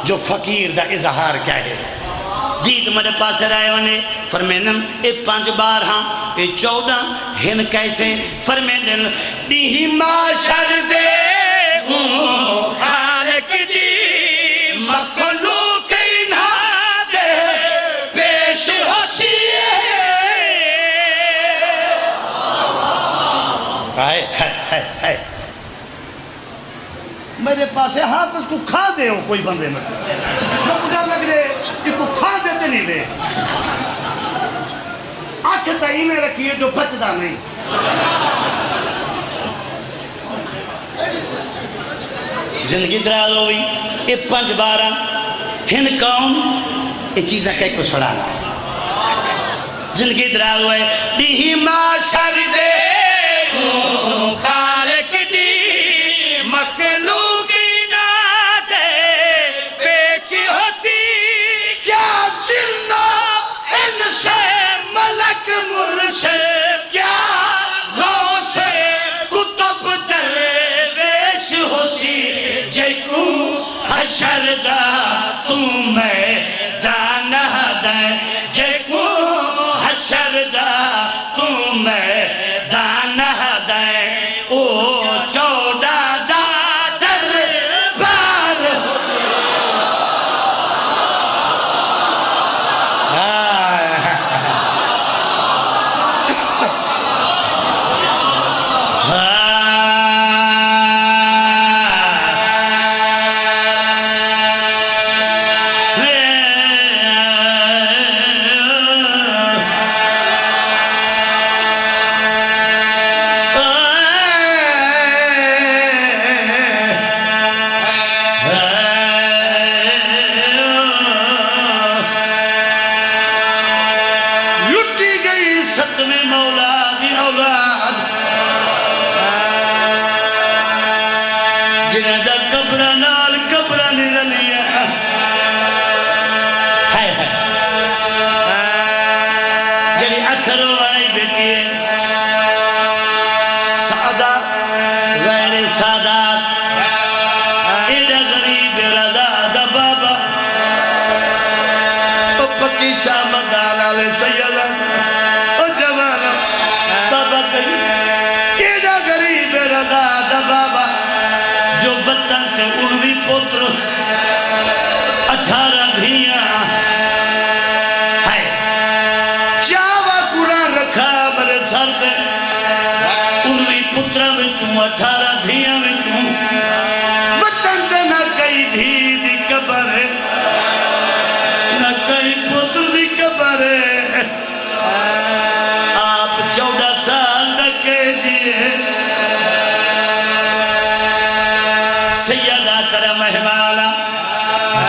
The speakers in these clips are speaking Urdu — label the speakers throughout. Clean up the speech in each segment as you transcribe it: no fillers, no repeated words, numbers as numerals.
Speaker 1: جو فقیر دا اظہار کیا ہے دید مجھے پاس رائے ونے فرمینن اے 5 بار ہاں اے 14 ہن کیسے فرمینن ڈیہی معاشر دے خالق دی مخلوق نہ دے پیش ہوسی ہے میرے پاس حافظ کو کھا دے ہو کوئی بندے میں ڈر لگ دے کہ کو کھا دیتے نہیں دے آنکھ تائی میں رکھیے جو بچدا نہیں زندگی دراز ہوئی یہ 5 بارہ ہن کون یہ چیزیں کہیں کو سڑانا زندگی دراز ہوئے ڈیہی معاشر دے خالق دی مخلوق نہ دے پیچ ہوتی کیا جنہ ان سے ملک مرشد کیا غوث کتب درویش ہوسی جے کو حشر دا تمہیں دانہ دے جے کو حشر دا تمہیں دانہ دے او 14 دا دربار سیدہ ترہ مہمالا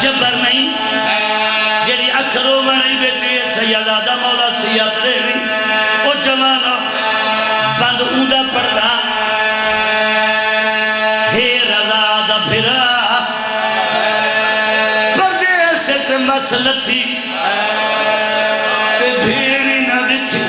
Speaker 1: جبر نہیں جیڑی اکھروں بنائی بیٹی ہے سیدہ دا مولا سیاد ریوی او جوانا بند اوندا پڑتا ہے رضا دا پھرا پردے سے تے مسلطی تے بھیڑی نہ دکھی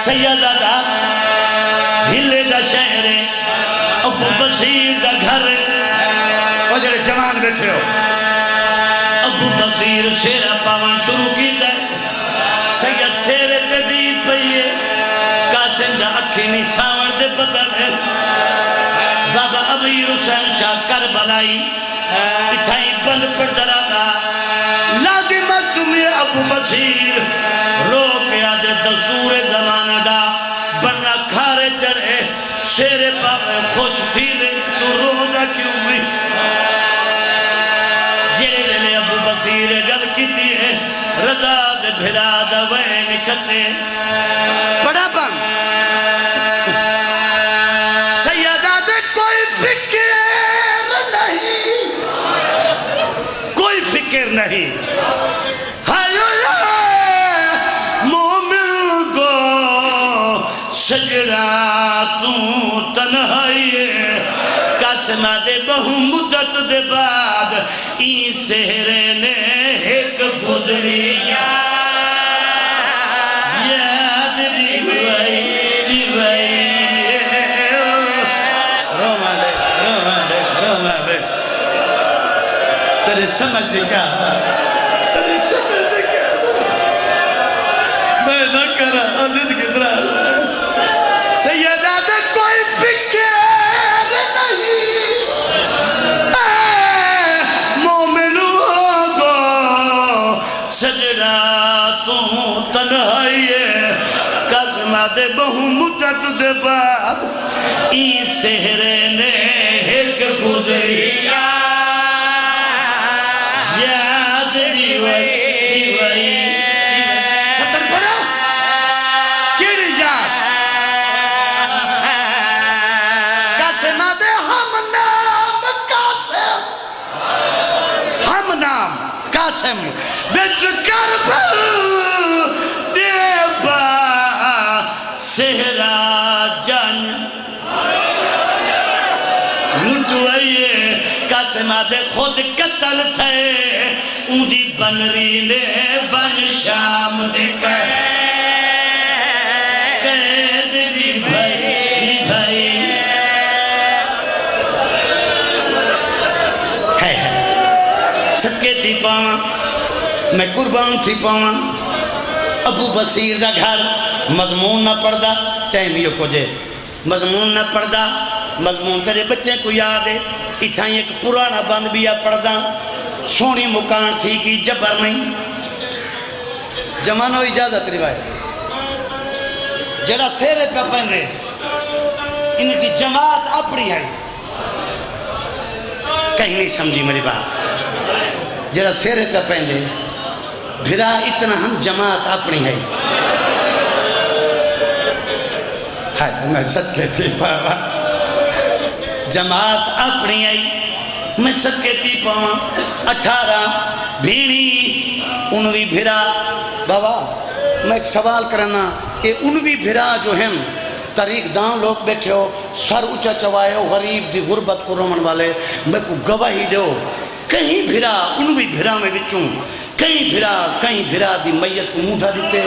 Speaker 1: سیدہ دا ہلے دا شہر ابو بصیر دا گھر وہ جڑے جوان بیٹھے ہو ابو بصیر شیرہ پاوان شروع کیتا ہے سید شیرے تے دید پئیے قاسم دا اکھی نہیں ساور دے بدل ہے بابا امیر حسین شاہ کربلائی اتھائی بند پر درادا لازمت میں ابو بصیر رو پیا دے دستور زمانہ دا برنا کھارے چڑھے شیر پاوے خوش تھی دے تو رو دا کیوں بھی جیرے لے ابو بصیر گل کی تھی ہے رضا دے بھرا دا وین کھتے پڑا پان سیدہ دے کوئی فکر نہیں کوئی فکر نہیں مومن کو سجدہ تو تنہائی قاسم دے بہو مدت دے بعد این سہرے نے ایک گزری یاد دی بھائی تیرے سمجھ دے کیا تیرے سمجھ دے کیا میں نہ کرا عزت کی طرح سیدہ دے کوئی فکر نہیں اے مومنوں کو سجدہ تو تنہائی ہے قاسم دے بہو مدت دے بعد این سہرے نے ایک گزری قاسم وچ کربل دیبا سہرا جان لٹوئیے قاسم دے خود قتل تھے ان دی بنری نے بن شام دے قید دی بھائی صدقے تھی پاواں میں قربان تھی پاواں ابو بصیر دا گھر مضمون نہ پڑھدا ٹائمیو کو جے مضمون نہ پڑھدا مضمون تیرے بچے کو یاد ہے اتھا ایک پرانا بند بیا پڑھدا سونی مکان تھی کی جبر نہیں جمانو اجازت روایت جڑا سیرے پہ پہنے ان کی جماعت اپنی ہے کہیں نہیں سمجھی میری بات جڑا سیرے پہ پہنے بھرا اتنا ہم جماعت اپنی ہے میں صدقے تھی پاواں جماعت اپنی ہے میں صدقے تھی پاواں 18 بھیڑی انوی بھرا بابا میں ایک سوال کرنا کہ انوی بھرا جو ہیں طریق دان لوگ بیٹھے ہو سر اچھا چوائے ہو غریب دی غربت کو رومن والے میں کو گواہی دے ہو کہیں بھرا انوی بھرا میں بچوں کہیں بھرا دی میت کو موٹھا دیتے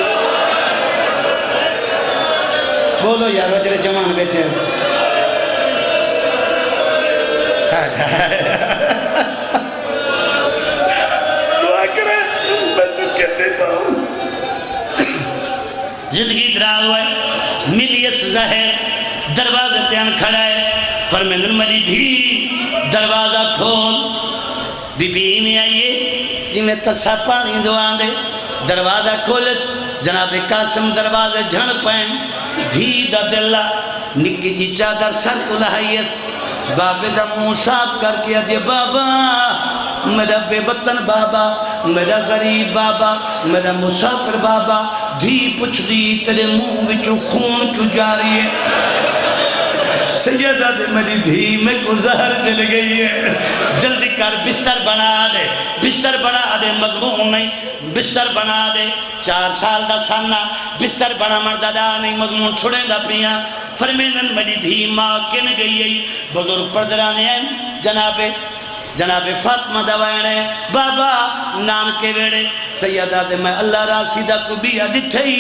Speaker 1: بولو یار وجرے جوان بیٹھے دعا کرے بس کہتے پاؤں زندگی درا ہوا ہے ملیس ظاہر دروازہ تیان کھڑا ہے فرمیندن مری دھی دروازہ کھول بی بی میں آئیے جی میں تسا پانی دعان دے دروازہ کھولس جناب قاسم دروازہ جھن پائیں دھی دا دلہ نکی جی چادر سر کو لہائیس بابے دا منہ صاف کر کے دے بابا میرا بے وطن بابا میرا غریب بابا میرا مسافر بابا دھی پچھ دی تیرے منہ وچو خون کیوں جاری ہے سیدہ دے میری دھی میں کو زہر مل گئی ہے جلدی کر بستر بنا دے مضمون نہیں بستر بنا دے 4 سال دا ساننا بستر بنا مردہ دا نہیں مضمون چھوڑیں گا پیاں فرمینن میری دھی ماں کن گئی ہے بزرگ پردرانے ہیں جناب فاطمہ دوائنے بابا نان کے ویڑے سیدہ دے میں اللہ راسیدہ کو بیا ڈٹھئی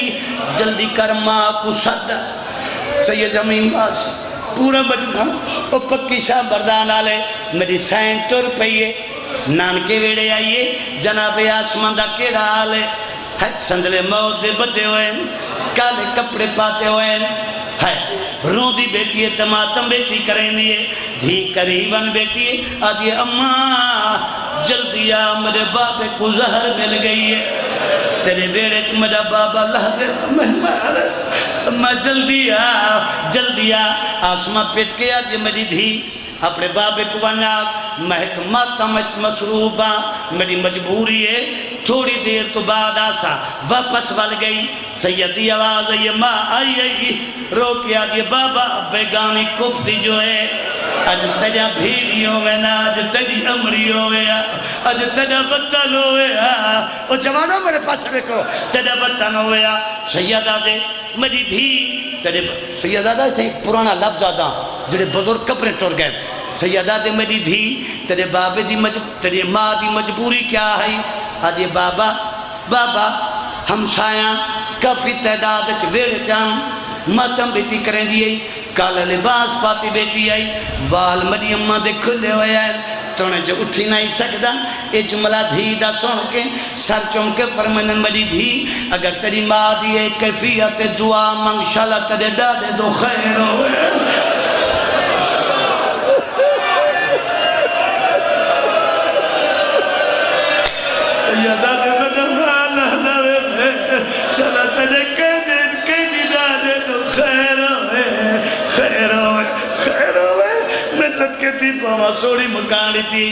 Speaker 1: جلدی کر ماں کو صدہ سید زمین باس پورا مجمع او پکی شاہ بردان آلے میری سین ٹور پئیے نان کے ویڑے آئیے جناب آسمان دا کیڑا آلے سندلے موت دے بدے ہوئے کالے کپڑے پاتے ہوئے رو دی بیٹی ہے تماتم بیٹی کریں دیئے دھی قریباً بیٹی ہے آدھی اماں جلدی آ میرے بابے کو زہر مل گئی ہے تیرے بیڑے چ میرا بابا لحظے دا میں مارا اماں جلدی آ آسماں پیٹ کے آجے میری دھی اپنے بابے کو ونیاک مہک ماتمچ مصروفہ میری مجبوری ہے تھوڑی دیر تو بعد آسا واپس بل گئی سیدی آواز ہے ماں آئی رو کیا دیا بابا بیگانی کفتی جو ہے آج تجا بھیڑیوں میں نا آج تجی امریوں میں آج تجا بطن ہوئے او جوانوں میرے پاس رکھو تجا بطن ہوئے سیدہ دے میری دھی سیدہ دے تھے ایک پرانا لفظ آدھا جڑے بزرگ کپڑے ٹور گئے سیدہ دے میری دھی تیرے بابے دی تیرے ماں دی مجبوری کیا ہے؟ آجے بابا بابا ہمسایاں کافی تعداد ویڑ چان ماتم بیٹی کریں دیئے کالا لباس پاتی بیٹی آئی وال مری اماں دے کھلے ہوئے آئے تونے جو اٹھی نہیں سکدا اے جملہ دھی دا سن کے سر چون کے فرمائن مری دھی اگر تیری ماں دیئے کیفیت دعا منگشالہ تیرے ڈاڑے دو خیر ہوئے سیدہ دے مدفع لہدہ چلا تیرے کہدی ڈاڑے دو خیر ہوئے خیر ہوئے خیر ہوئے نزد کے تھی پاما سوڑی مکانی تھی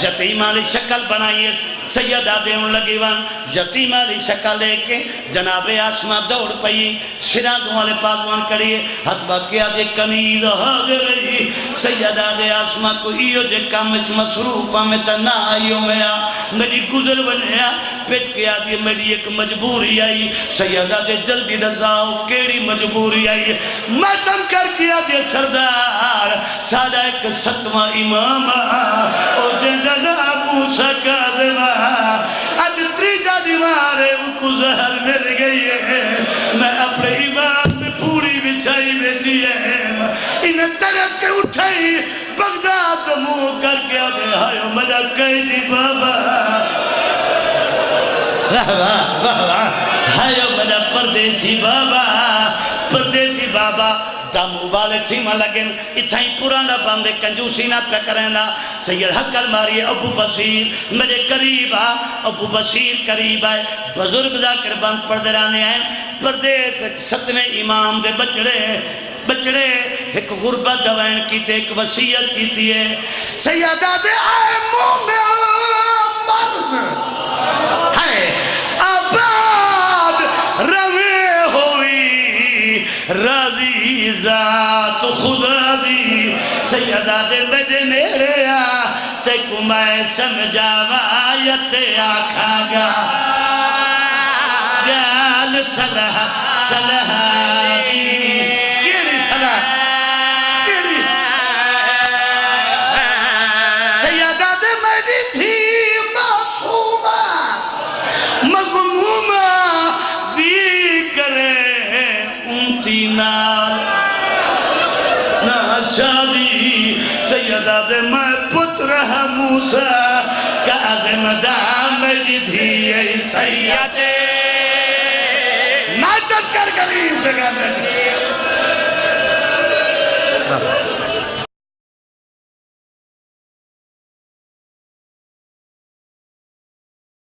Speaker 1: یتیم والی شکل بنائیے سیدہ دیون لگی وان یتیم والی شکل لے کے جناب آسمہ دوڑ پئی شرادوں والے پاسوان کریے ہاتھ بات کیا دے کنیز حاضر رہی سیدہ دے آسمہ کو ایو جے کامچ مصروفہ میں تنا آئیو میں آ میری گزر بنیا پیٹ کیا دے میری ایک مجبوری آئی سیدہ دے جلدی رضاؤ کیڑی مجبوری آئی ماتم کر کیا دے سردار سادہ ایک ستوہ امام او جندنا موسیٰ کاظمہ آج تریجا دیوارے وہ کو زہر مل گئی ہے میں اپنے امام میں پوری بچھائی بیٹی ہے انہیں تڑپ کے اٹھائی بغداد منہ کر کے آدھے ہائیو مجھا قیدی بابا ہائیو مجھا پردیسی بابا دم ابالے تھی ماں لگن اتھائی پرانا باندے کنجوسی نہ پہ کرنا سید حقل ماری ابو بصیر میرے قریب ابو بصیر قریب آئے بزرگ ذاکر بند پردرانے آئے پردیس ستویں امام دے بچڑے ایک غربت دوائن کی تے ایک وسیعت کی تے سیدہ دے آئے مومن مرد ہے آباد روے ہوئی راضی ذات خدا دی سیدہ دے میرے نیرے آ تے کو میں سمجھاوا یتے آکھا گا گال صلح دی کیڑی صلح کیڑی سیدہ دے میری تھی معصومہ مغمومہ دی کرے انتی نال شادی سیدہ دے میں پتر ہے موسیٰ کاظم دا میری دھی ای سیدے ناچت کر قریب دے گا